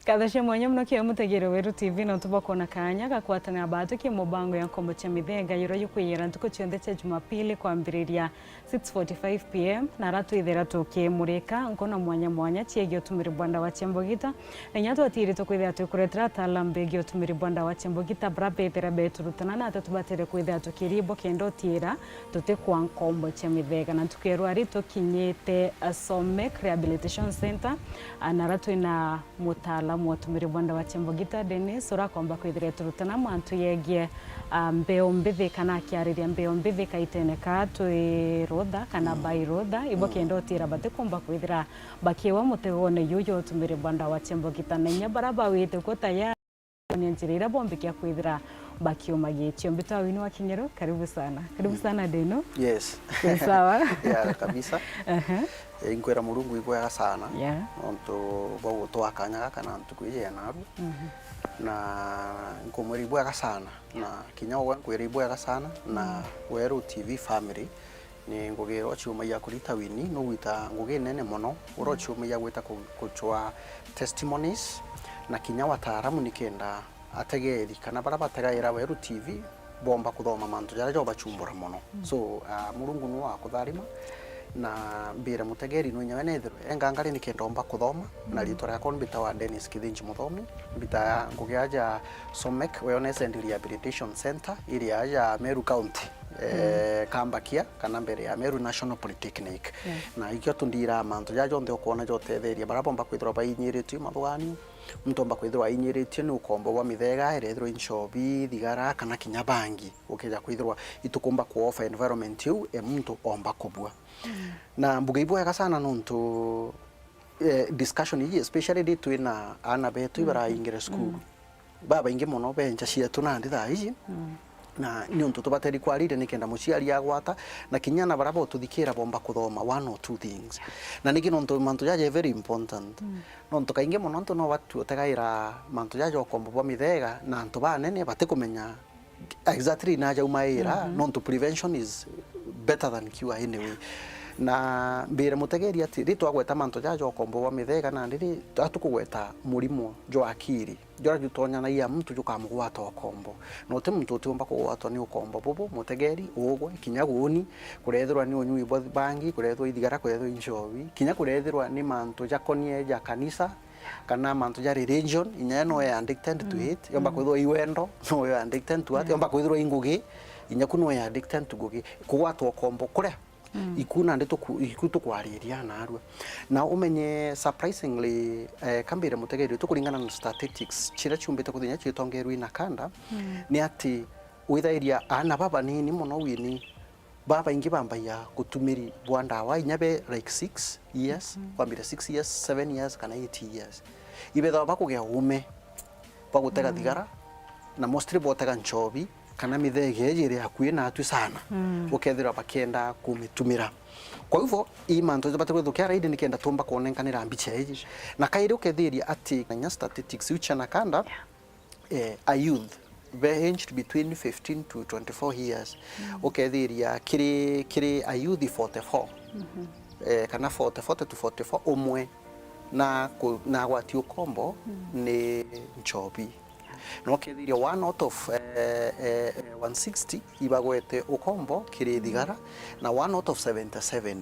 Kadhashe mwenye mno kia mutegere weru TV na tubako na kanya kakwatana abatu kia mubango ya nkombo cha mithenga yiro yukwiyera ntuko chionde cha Jumapili kwa mbiriria 6:45 PM na ratu ithera tukie murika nkona mwanya chiegio tumiri bwanda wa Chembogita na nyato atiri tukwithia tukuretera talam begio tumiri bwanda wa Chembogita brabe ithera beturutana na tatubatere kwithia tukiribo kendo tira tute kwa nkombo cha mithenga na tukierwa ari tukinyete Somek Rehabilitation Center na ratu ina mutala mwatumiri bwanda wa Chembogita Dennis urakomba kwithire turutana mantu yegie mbeo mbithi kana kiariria mbeo mbithi kaiteneka twi rodha kana bai rodha ibo kendo tira bate komba kwithira bakiwa mutegone yuyo tumiri bwanda wa Chembogita nenya baraba wite ko tayari njirira bombe kia kwithira bakio mageti mbita wini wa Kinyero. Karibu sana Deno. Yes. Sawa. Ya kabisa. Inkwera Mulungu igwega sana. Yeah. Onto bawo twakanyaga kana ntukuje naru. Na nkomweri igwega sana na kinyawa nkwera igwega sana na Weru TV family ni ngogero chuma ya kulita wini no wita ngoge nene mono uro chuma ya gweta kuchwa testimonies na kinyawa taaramu nikenda ategeri kana bara batagaira Weru TV bomba kuthoma mantu jara jo bachumbura mono. So Mulungu no akutharima na mbira mutegeri no nyawe nethero engangari nikendomba kuthoma na rito rya mbita wa Dennis Kithinji Muthomi mbita ngugiaja Somek Wellness and Rehabilitation Center iri aja Meru County Kambakia kana mbere ya Meru National Polytechnic. Na ikyo tundira mantu jajo nthe ukona jo tetheria barabomba kwithira bainyiritio mathugani mtomba kwithirwa inyiritio ni ukombo wa mithega erethirwo inshobi thigara kana kinya bangi ukija kwithirwa itukumba ku offer environment yu muntu omba kubwa. Na mbuga ibwega sana nontu discussion hii especially ditu ina ana betu ibara ingire school baba inge mono benja cia tunandi thaa ici na ni onto tubateri kwarire nikenda muciari agwata na kinyana barabo tuthikira bomba kuthoma one or two things na nigi nonto mantu jaje very important nonto kainge mono nonto no watu otagaira mantu jaje okombo bwa mithega na nto banene batikumenya exactly naja umaira nonto prevention is better than cure anyway. Na mbira mutegeri ati rito agweta manto jajo okombo wa mithega na ndiri atukugweta murimo jo akiri jora jutonya na iya mtu jukamugwata okombo no te mtu tumba kugwatwa ni okombo bobo mutegeri ugwe kinyaguni kurethirwa ni onyui bangi kurethirwa ithigara kurethirwa inshobi kinya kurethirwa ni manto jakonie ja kanisa kana manto ja religion inya no ya addicted to it yomba kwithirwa iwendo no ya addicted to it yomba kwithirwa ingugi inya kuno ya addicted to gugi kugwatwa okombo kure ikuna ndeto ikuto kwariria narua na umenye surprisingly kambira mutegeri tukuringana na statistics chira chumbite kuthinya chitongerwi na kanda ni ati withairia ana baba nini muno wini baba ingi bamba ya kutumiri bwanda wa inyabe like 6 years kwambira 6 years 7 years kana 8 years ibetha bakugea ume bagutega thigara na mostly botega nchobi kana mithege jiri hakuye na atu sana ukethira bakenda kumitumira. Kwa hivyo imanto zibate kwithukia raidi nikenda tumba kuonenkanira mbicha iji na kairi ukethiria ati na statistics ucha na kanda a youth aged between 15 to 24 years ukethiria kiri a youth 44 kana 40 to 44 umwe na gwati ukombo ni nchobi no kethiria one out of 160 ibagwete ukombo kiri thigara na one out of 77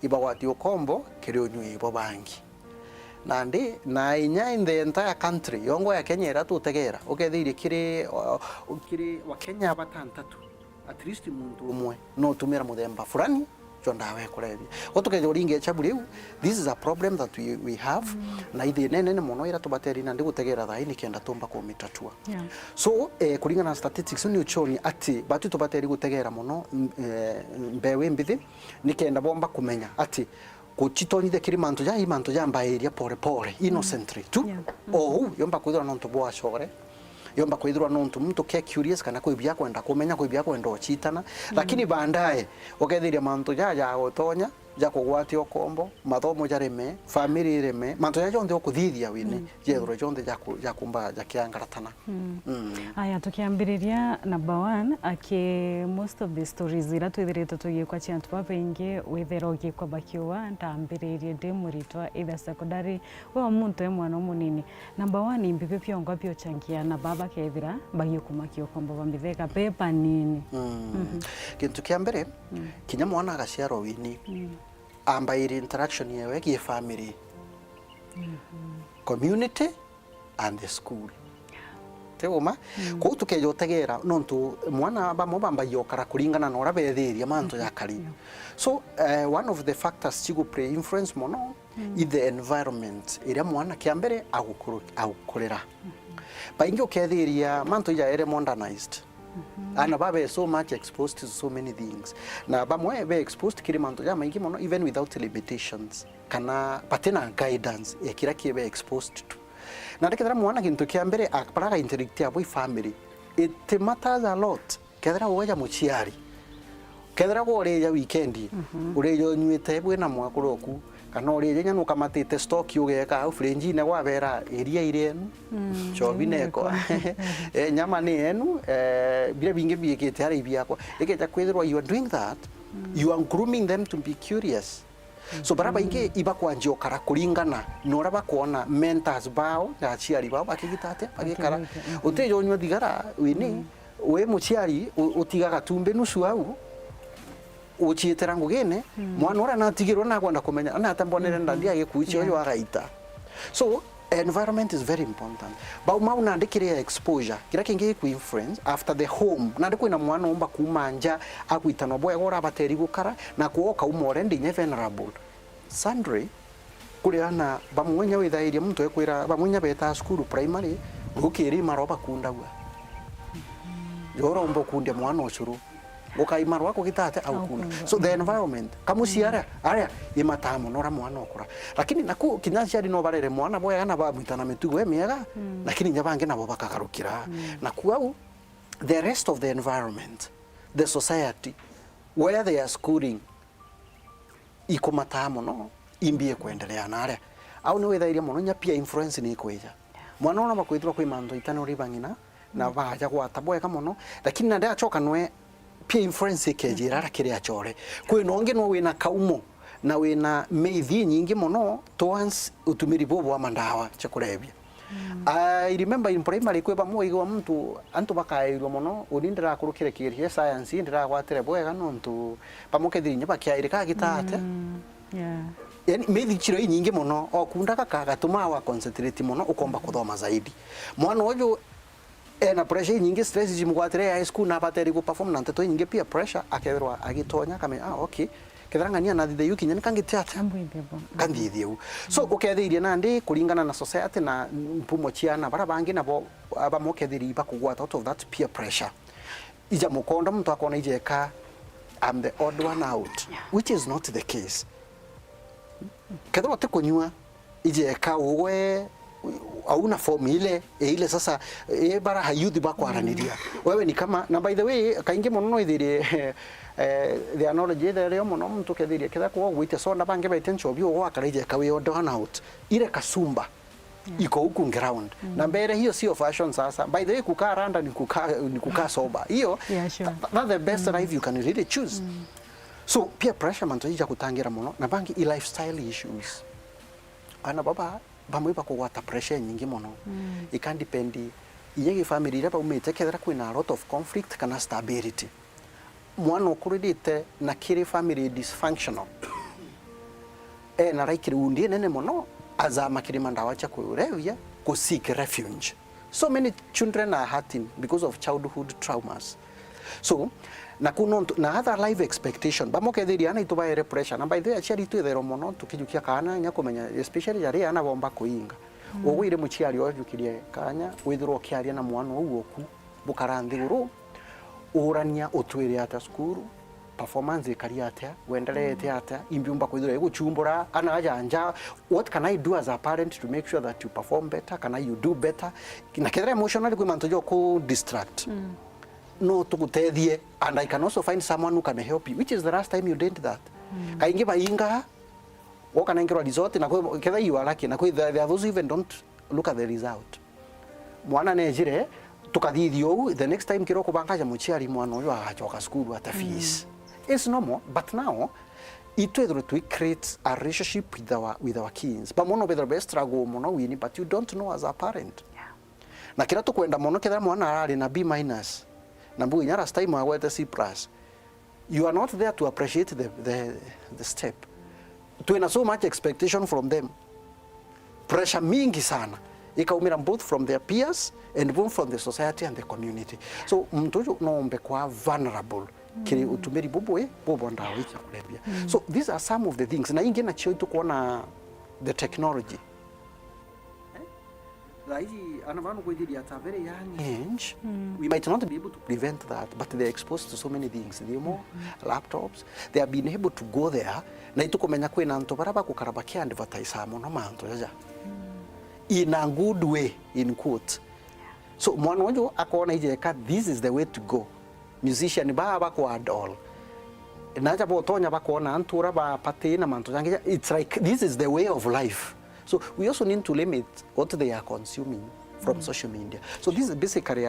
ibagwati ukombo kiri onyui bo bangi na ndi na inya in the entire country yongo ya Kenya ira tutegera ukethiria kiri wa Kenya batantatu at least muntu umwe no tumira muthemba fulani jondawe kurebi otuke joringe chaburiu. This is a problem that we have na ithi nene mono ira tubateri na ndigutegera thai nikenda tumba kumitatua. So kuringana na statistics ni uchoni ati batu tubateri gutegera mono mbewe mbithi nikenda bomba kumenya ati kuchitonyithe kiri mantu ja mbairia pore innocently tu yomba kwithira nonto bwa chore yomba kwithirwa nontu mtu ke curious kana kwibia kwenda kumenya kwibia kwenda ochitana lakini baadaye ukethiria mantu jaja gotonya ja kugwatio kombo mathomo jareme family reme manto ya jonde okuthithia wini jethro jonde ja kumba ja kiangaratana. Aya tukiambiriria number 1 ake most of the stories ira twithirite tugikwa cia antu baingi withera ugikwa bakiwa ndambiririe ndi muritwa either secondary we muntu e mwana munini number 1 imbibe piongo pio changia na baba kethira bagikuma kio kombo bamitheka pepa nini kintu kia mbere kinya mwana agaciarwo wini amba iri interaction yewe ki family community and the school teuma ko tukejotegera nontu mwana bamba yokara kuringana na ora bethiria manto ya kari so one of the factors chigo play influence mono is the environment ira mwana kiambere agukurira baingi ukethiria manto ya ere modernized ana babe so much exposed to so many things na bamwe be exposed kiri manto ya maingi mono even without limitations kana patena guidance ekira kibe exposed to na rekera mwana kintu kia mbere akaparaga interact abo family it matters a lot kedra woja muchiari kedra gore ya weekend urejo nywete bwe na mwakuroku kana urejo nyanu kamatite stock yugeka au frenji ne gwabera area irenu chobineko nyama ni enu bire binge biekete hari biakwa ekeja kwethirwa you are doing that you are grooming them to be curious. So baraba inge iba kwanjio kara kuringana nora bakuona mentors bao na aciari bao bakigitate bagikara utejo nywa thigara wini we muciari utigaga tumbe nusu au uchietera ngugene mwana ora natigirwo na kwenda kumenya ana atambonere ndandi agikuicio yo agaita. So environment is very important. Bau mau na ndikire exposure kira kingi ku influence after the home na ndikwina mwana omba kumanja akwitano boya gora bateri gukara na kuoka umore ndi nye venerable Sandre kuri ana bamwenya withairia muntu ekwira bamwenya beta school primary gukiri maroba kundagwa yoro ombo kunde mwana ocuru ukaimaro wako gitate au kunda. So the environment kamuciara area imatamo nora mwana okura lakini naku kinyaciari no barere mwana boya ana bamwitana mitugo emiega lakini nyabange nabo bakagarukira naku au the rest of the environment the society where they are schooling ikomatamo no imbie kuendelea nare au ni wethairia muno nya pia influence ni kwija mwana ona bakwithwa kwi mando itano ribangina na baja gwata boya kamono lakini na ndia choka nwe pia influence ikejira rakiri achore kwi nonge no wina kaumo na wina meithi nyingi muno towards utumiri bobo wa mandawa chakurebia. I remember in primary kwe bamwe igwa mtu antu bakairwa muno urindira kurukire kirie science ndira gwatire boya nontu pamoke thinya bakiairika gitate yani meithi chiro nyingi muno okunda kagatuma wa concentrate muno ukomba kuthoma zaidi mwana ojo na pressure nyingi stress jimugwatire high school na bateri ku perform na nteto nyingi pia pressure akerwa agitonya kame okay kethangania na thithe yuki nyani kangitiate kandithio so ukethiria na ndi kuringana na society na mpumo chiana bara bangi nabo abamokethiri bakugwata out of that peer pressure ija mukonda muntu akona ijeka I'm the odd one out which is not the case kedwa tekonyua ijeka uwe au na form ile sasa bara hayuthi bakwaraniria wewe ni kama na by the way kaingi muno ithirie the analogy there muno muntu kethirie kitha kwa gwite so na bange baite nchobi ogwa karije kawe odd out ile kasumba iko huku ground na mbere hiyo sio fashion sasa by the way kukaa randa ni kukaa soba hiyo that's the best life you can really choose. So pia pressure manto ija kutangira muno na bangi lifestyle issues ana baba bamwe bakugwata pressure nyingi muno ikan dependi yegi family ira baumite kethera kwina a lot of conflict kana stability mwana okurite na kiri family dysfunctional na raikiri undi nene muno azama kiri mandawa cha kurevia ku seek refuge. So many children are hurting because of childhood traumas. So na kuno na other life expectation bamoke thiria na ituba ere pressure na by the actually tu thero mono tukijukia kana nya kumenya especially yari ana bomba kuinga ogwire muchiari ojukirie kanya withiro kiaria na mwana uwoku bukarandi guru urania utwire ata skuru performance ikari atia wendelete atia imbiumba kwithiro iguchumbura ana ajanja what can I do as a parent to make sure that you perform better, can you do better na kedra emotionally ku mantojo ku distract no tukutethie and I can also find someone who can help you which is the last time you did that kaingi bainga wokanengerwa result na ketha you are lucky na there are those even don't look at the result mwana nejire tukathithio the next time kiroko bangaja muchiari mwana uyu agachoka skulu ata fees it's normal but now itwethro to create a relationship with our kids but mono bether best struggle mono wini but you don't know as a parent na kira tukwenda mono ketha mwana arari na B- na mbu inyara time agwete C+, you are not there to appreciate the step tuina so much expectation from them pressure mingi sana ikaumira both from their peers and both from the society and the community so mtu nombe kwa vulnerable kiri utumiri bobo ndawa icha kulebia so these are some of the things na ingi na chio tukuona the technology like anavanu kwithiri at a very young age we might not be able to prevent that but they're exposed to so many things thimo laptops they have been able to go there na itukomenya kwina nto baraba kukarabakia advertise muno manto jaja in a good way in quote so mwana wanjo akona ijeka this is the way to go musician baba ko adol naja botonya bakona antura ba patina manto jange it's like this is the way of life so we also need to limit what they are consuming from social media so this is basically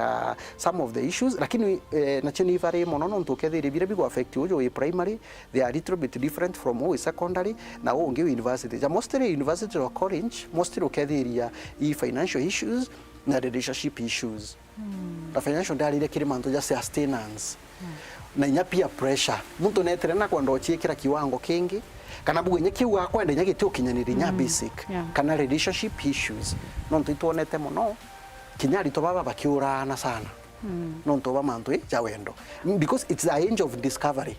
some of the issues lakini nacheni vare monono ntokethire bire bigo affect ujo primary they are a little bit different from all secondary na onge university ja mostly university or college mostly okethiria financial issues na relationship issues na financial dalile kile manto ja sustenance na inya pia pressure muntu netere na kwando chiekira kiwango kingi kana bugwenye kiwa kwenda nyake tio kinyaniri nya basic kana relationship issues nonto ituonete muno kinyari to baba bakiurana sana nonto ba manto ja wendo because it's the age of discovery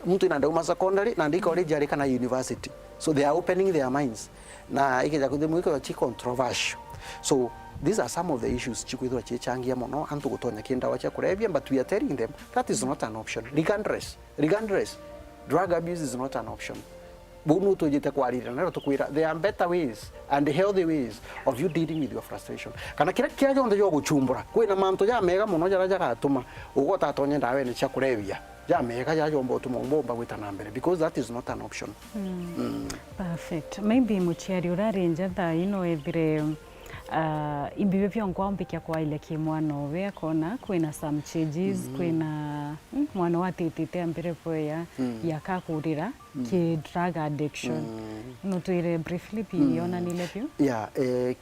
muntu ina ndauma secondary na ndiko college ari kana university so they are opening their minds na ikija kudhimuika chi controversial so these are some of the issues chikwithwa chichangia muno antu gutonya kinda wacha kurevia but we are telling them that is not an option regardless drug abuse is not an option bunu tujite kwarira nero tukwira there are better ways and healthy ways of you dealing with your frustration kana kira kia jonde yo guchumbura kwina manto ya mega muno jara gatuma ugota tonye ndawe ni cha kurevia ya mega ya jombo tumomba gwita na mbere because that is not an option perfect maybe muchiari urarenja tha ino ethire imbibe pia ngwambikia kwa ile kimwana we kona kwina some changes kwina mwana watitite ambere poya yakakurira ki drug addiction no tuire briefly piona nile pio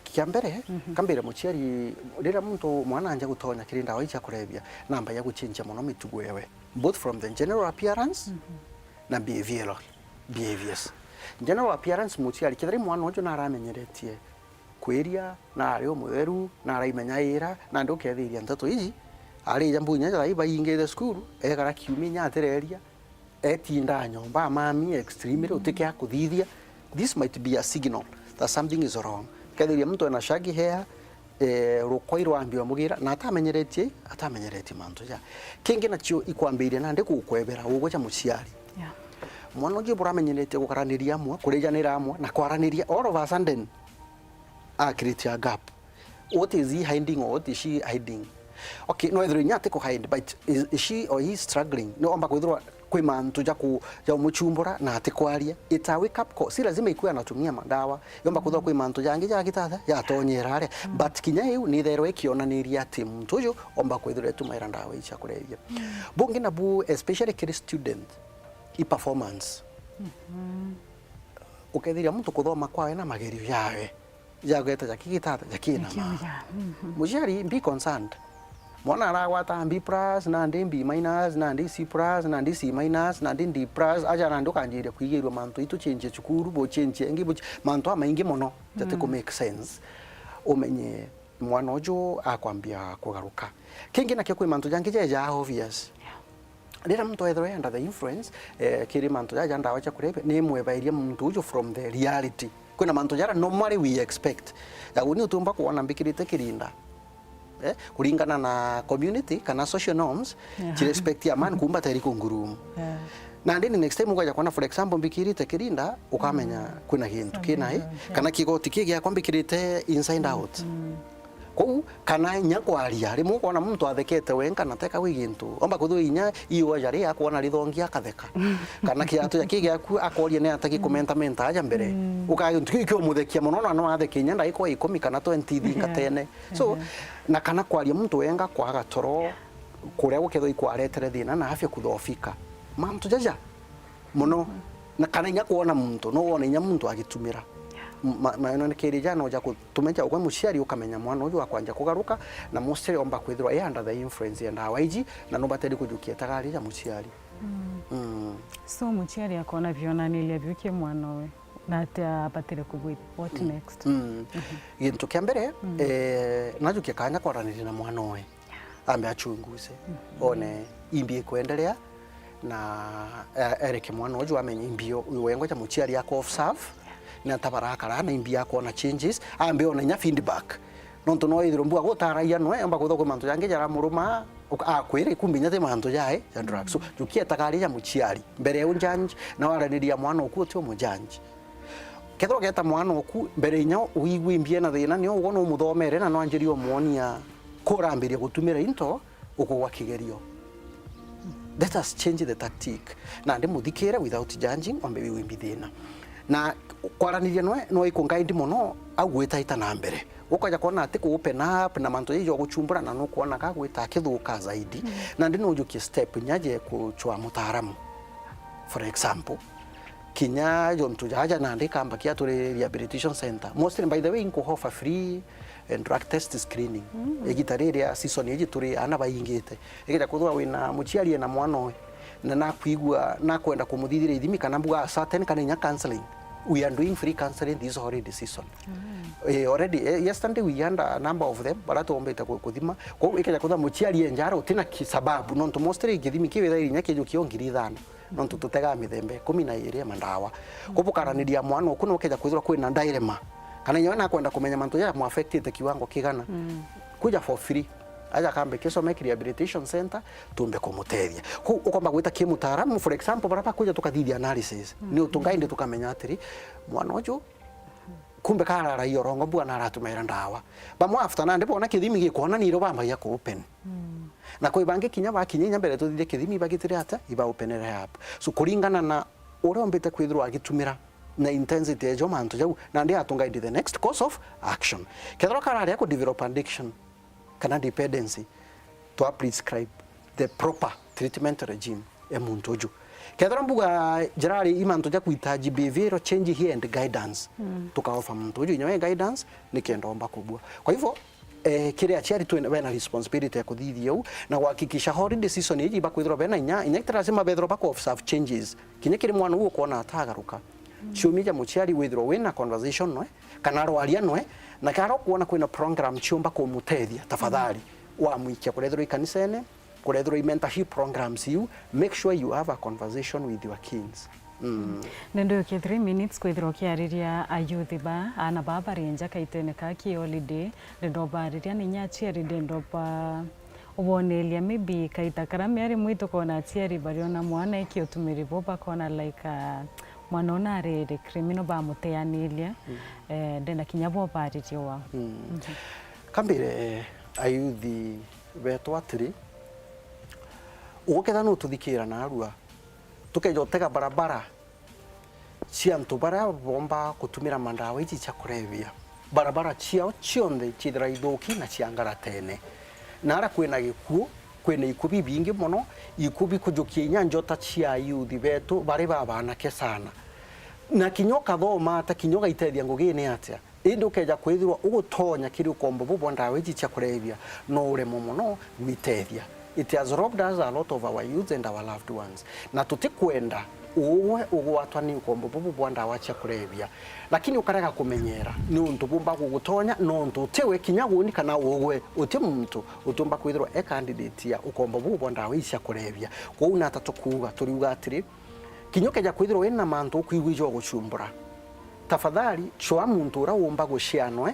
kiambere kambere muchiari rira muntu mwana anja gutonya kirinda waicha kurebia namba ya guchinja muno mitugo yewe both from the general appearance na behaviors general appearance muchiari kidari mwana ojo naramenyeretie kweria na ari omutheru na araimenya ira na ndukethiria ntato iji ari jambu nya thai baingire school egara kiuminya atereria etinda nyomba mami extremely utike akuthithia this might be a signal that something is wrong kethiria mtu ana shaggy hair rukoirwa ambio mugira na atamenyeretie manto ja kingi na chio ikwambiria na ndi kukwebera ugo cha muciari mwana ugi buramenyeretie gukaraniria amwe kurijanira amwe na kwaraniria all of a sudden create a gap. What is he hiding or what is she hiding? Okay, no either nyate ko hide but is she or he struggling? No amba kwithirwa kwi mantu ja umuchumbura na atikwaria. It's a wake up call. Si lazima ikuwe anatumia madawa. Yomba kwithirwa kwi mantu jangi ja gitatha ya tonyera aria. But kinya iu ni therwe kionaniria ati muntu uyu omba kwithirwa etumaira ndawa icha kurevia. Bungi na bu especially kid student i performance. Ukethiria muntu kuthoma kwawe na magerio yawe. Jageta jakigitata jakina muciari be concerned mwana aragwata B+ na ndi B- na ndi C+ na ndi C- na ndi D+ aja na ndukanjire kwigirwa mantu itu change chukuru bo change ngi bo mantu amaingi muno jate ko make sense umenye mwana ojo akwambia kugaruka kingi na kyo mantu jangi ja obvious rira mtu ethwe under the influence kiri mantu ja ndawa cha kurebe ni mwebairia mtu ujo from the reality kuna mantu jara normally we expect ya uni utumba kuona mbikirite kirinda kulingana na community kana social norms chi respect ya man kumba tari kungurumu na ndini next time ukaja kuona for example mbikirite kirinda ukamenya kuna kintu kina kana kigoti kigi ya kwambikirite inside out kou kana nya kwaria rimwe kuona muntu athekete wenka na teka wigintu omba kuthu inya iyo jari akuona rithongia akatheka kana kiatu ya kigiaku akoria ne ataki komenta aja mbere ukagintu kikyo muthekia muno na no atheki nya ndaiko 10 kana 20 thinga tene so na kana kwaria muntu wenga kwaga toro kuria guketho ikwaretere thina na afya kuthofika mantu jaja muno na kana nya kuona muntu no wona nya muntu agitumira maana nikiri jana uja kutumeja kwa muciari ukamenya mwana uyu akwanja kugaruka na muciari omba kwithirwa under the influence ya ndawa iji na no batari kujukia tagari ya muciari so muciari akona vionanilia byukie mwana we na ata batire kubwita what next gintu kia mbere najukia kanya kwaranira na mwana we ambe achunguze one imbi kuendelea na ereke mwana uyu amenye imbio uyu wengo cha muciari yako off serve na tabarakara na imbi yako na changes ambe ona nya feedback nonto no ithiro mbua gutaraia no amba kuthoko mantu yange jara muruma akwire kumbinya te mantu jae ya drug so jukia takari ya muciari mbere ya unjanji na waraniria mwana oku tio mujanji kethro geta mwana oku mbere inya uigwi imbie na thina ni ugo no muthomere na no anjirio muonia kurambiria gutumira into ukugwa kigerio. Let us change the tactic na ndi muthikire without judging ombe wimbi thina na kwaraniria no ikungaindi muno agwita ita na mbere ukaja kuona ati ku open up na manto yijo guchumbura na no kuona ka gwita kithuka zaidi na ndi no ujukie step nyaje kuchwa mutaaramu for example kinya jontu jaja na ndi kamba kia tuli rehabilitation center mostly by the way inko offer free and drug test screening egitareria season yeji turi ana bayingite egita kuthwa wina muciari na mwana we na nakwigwa na kwenda kumuthithira ithimi kana mbuga certain kana nya counseling we are doing free counseling this already season already yesterday we had a number of them barato ombeta kuthima kwa ikeja kuthwa muciari enjara utina kisababu non to mostly githimi kiwetha irinya kijo kiongiri thana non to tutega mithembe 12 ya mandawa kubukaraniria mwana okuno ukeja kwithwa kwina ndairema kana nyona kwenda kumenya mantu ya mu affected kiwango kigana kuja for free aja kambe keso make rehabilitation center tumbe kumutethia ku ukomba gwita kimutaaramu for example barapa kuja tukathithia analysis ni utungainde tukamenya atiri mwana uju kumbe karara iyo rongo bua na ratumira ndawa bamwe after na ndipo na kithimi gikuona ni robamba ya ku open na koi bange kinya bakinya mbere tuthithie kithimi bagitire ata iba openere hapo so kuringana na urombete kwithirwa agitumira na intensity ya mantu jau na ndi atunga the next course of action kethro karari ya ku develop addiction kana dependency to prescribe the proper treatment regime ya muntu ju kethro mbuga jirari imantu ja kuitaji behavioral change here and guidance tukaofa muntu ju nyawe guidance ni kendomba kubwa kwa hivyo kile achiari tu na responsibility ya kuthithia u na kuhakikisha holiday season hii bakwithro bena inya itarasema bethro bako of serve changes kinya kile mwana uo kuona atagaruka ciumija muciari withro wina conversation no kana rwaria no na karo kuona kwina program ciumba kumutethia tafadhali wa mwikia kurethro ikanisene kurethro mentorship programs you make sure you have a conversation with your kids nendo ke 3 minutes kwithro kiariria ayuthi ba ana baba renja kaitene ka ki holiday nendo bariria ni nyachiari nendo pa ubonelia maybe kaita karamyari mwito kona chiari bariona mwana ikio tumiribo bakona like mwana ona rere criminal ba muteanilia ndena kinyabo baritiyo wa kambire ayuthi beto atiri uketha no tuthikira na arua tukejotega barabara ciantu bara bomba kutumira mandawa ici cia kurevia barabara ciao cionthe cithira ithuki na ciangara tene nara kwina gikuo kwina ikubi bingi muno ikubi kujukia nyanjota cia yuthi betu bari babana kesana na kinyoka thoma ta kinyoka itethia ngugine atia indi ukeja kwithirwa ugutonya kiri ukombo bubo ndawa ici cia kurevia no ure muno gwitethia it has robbed us a lot of our youth and our loved ones na tutikwenda uwe ugwatwa ni ukombo bubo ndawa cia kurevia lakini ukarega kumenyera ni untu bumba gugutonya no untu tewe kinyagu ni kana uwe uti muntu utumba kwithirwa candidate ya ukombo bubo ndawa cia kurevia kwa una tatukuga turiuga atiri kinyoke ja kwithirwa wina mantu ukwiwijo gucumbura tafadhali chwa muntu ura umba gucianwe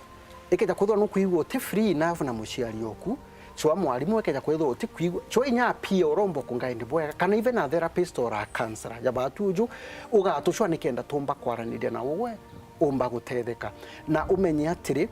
ekeja kwithirwa no kwigwa ti free enough na muciari oku chwa mwalimu ekeja kwithirwa ti kwigwa chwa inya pia urombo kungaindi bwega kana even a therapist or a counselor ya batuju ugatushwa nikenda tumba kwaraniria na wowe umba gutetheka na umenye atiri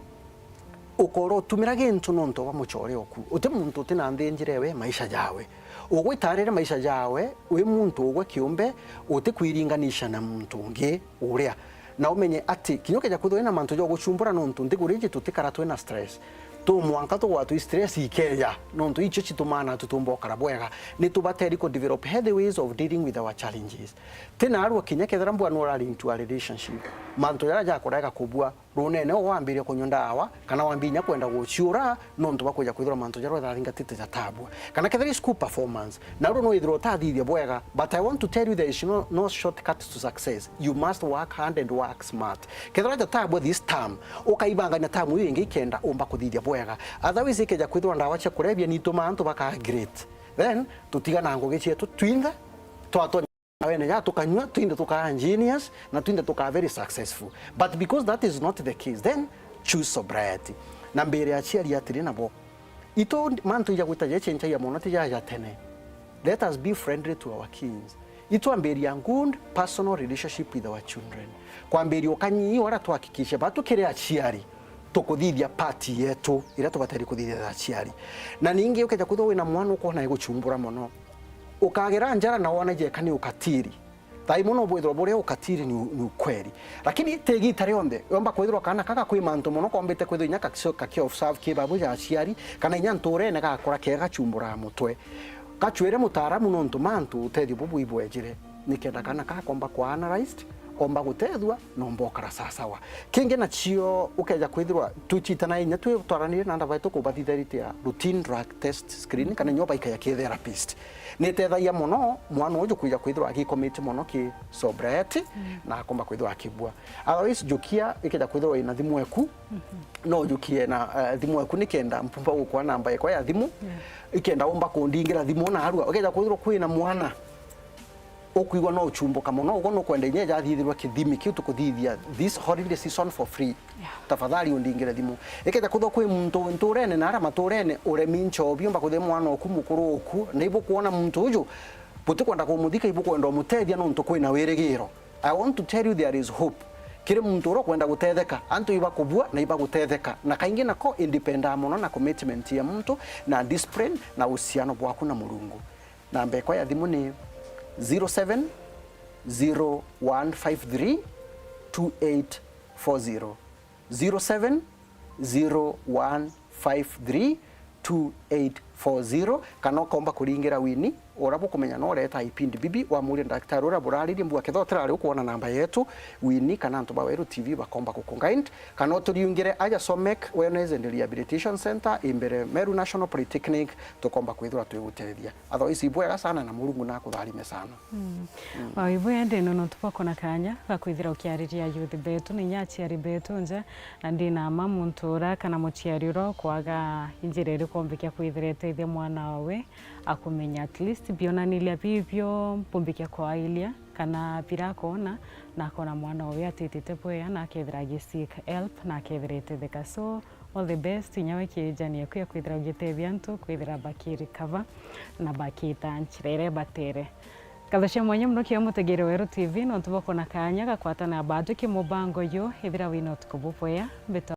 ukoro tumira gintu nonto wa muchore oku uti muntu utina ndinjirewe maisha jawe ugwitarire maisha jawe wi muntu ugwe kiumbe uti kwiringanisha na muntu ngi uria na umenye ati kinyoke ja kuthwe na mantu jo guchumbura nonto ndiguriji tutikara twena stress tu mwanka tu watu stress ikeya nonto icho chitumana tutumbo karabwega ni tubateri ko develop healthy ways of dealing with our challenges tena arwa kinyake thrambu anora into a relationship mantu yara ja korega kubua runene wambirie kunyonda awa kana wambinya kwenda guchiura nonto bakuja kwithira mantu yara tharinga tete tatabwa kana kethari school performance na runo ithiro tathithia bwega but I want to tell you there is no shortcut to success you must work hard and work smart kethara tatabwa this term ukaibanganya tamu iyo ingi kenda umba kuthithia bwega otherwise ikeja kwithira ndawa cha kurebia ni tumantu baka great then tutigana ngugi cietu twinga twato awene ya tukanywa twinde tuka ingenious na twinde tuka very successful but because that is not the case then choose sobriety na mbere ya chiari atiri nabo ito mantu ya gwitaje chencha ya monati ya tene let us be friendly to our kids ito amberi ya good personal relationship with our children kwa mberi okanyi ora tuhakikishe batu kire achiari tukuthithia party yetu ira tubatari kuthithia achiari na ningi ukeja kuthwa wina mwana uko na iguchumbura mono ukagera njara na wona je kani ukatiri tai muno bwithwa buria ukatiri ni ukweli lakini tegi tare onde yomba kwithwa kana kaka kwi mantu muno kombete kwithwa nyaka kisoka ki observe ki babu ya aciari kana nyanture ne gakora kega chumbura mutwe kachwere mutaramu nontu mantu utethi bubu ibwejire nikenda kana kakomba kwa analyzed omba gutethwa nombokara sasawa kinge na chio ukeja kwithirwa tuchitana inya twi twaranire na ndava itu kubathitherite ya routine drug test screening kana nyoba ikaya ki therapist ni tethaia muno mwana uju kuija kwithirwa akikomite muno ki sobriety na akomba kwithirwa akibua otherwise jukia ikeja kwithirwa ina thimu eku no jukie na thimu eku nikenda mpumba gukwa namba yakwa ya thimu ikenda omba kundingira thimu na arua ukeja kwithirwa kwina mwana okuigwa no uchumbuka muno ugo no kwenda inye jathithirwa kithimi kiu tukuthithia this holiday season for free tafadhali undingire thimu iketa kuthwa kwi muntu nturene na ara maturene uremi nchobi umba kuthi mwana oku mukuru oku neibu kuona muntu uju buti kwenda kumuthika ibu kwenda mutethia no ntu kwina wirigiro I want to tell you there is hope kire muntu ro kwenda gutetheka antu iba kubua na iba gutetheka na kaingi nako independent muno na commitment ya muntu na discipline na uhusiano bwaku na Mulungu na mbeko ya thimu ni 07 0153 2840 07 0153 2840 kana komba kuringira wini orabu kumenya no leta ipindi bibi wa muri daktari ora burariri mbua kethotera ari kuona namba yetu wini kana ntu baweru TV bakomba kukungaint kana turiungire aja Somek Wellness and Rehabilitation Center imbere Meru National Polytechnic tukomba kwithura twiguteithia otherwise ibwega sana na Mulungu na kutharime sana wa ibwe ende no tupako na kanya gakwithira ukiariria youth betu ni nyachiari betu nje andi na mamuntura kana muchiari ro kwaga injire ri kombikia kwithira teithia mwana wawe akumenya at least bionanilia bibio mpumbikia kwa ilia kana pira kona na kona mwana wawe atitite poya na kethira gisik help na kethirete theka so all the best nyawe kijani yakuya kwithira ugitethia ntu kwithira bakiri cover na bakita nchirere batere kathashe mwanya muno kia mutegere Weru TV no tubako na kanya gakwatana bado ki mubango yo ithira wino tukubupoya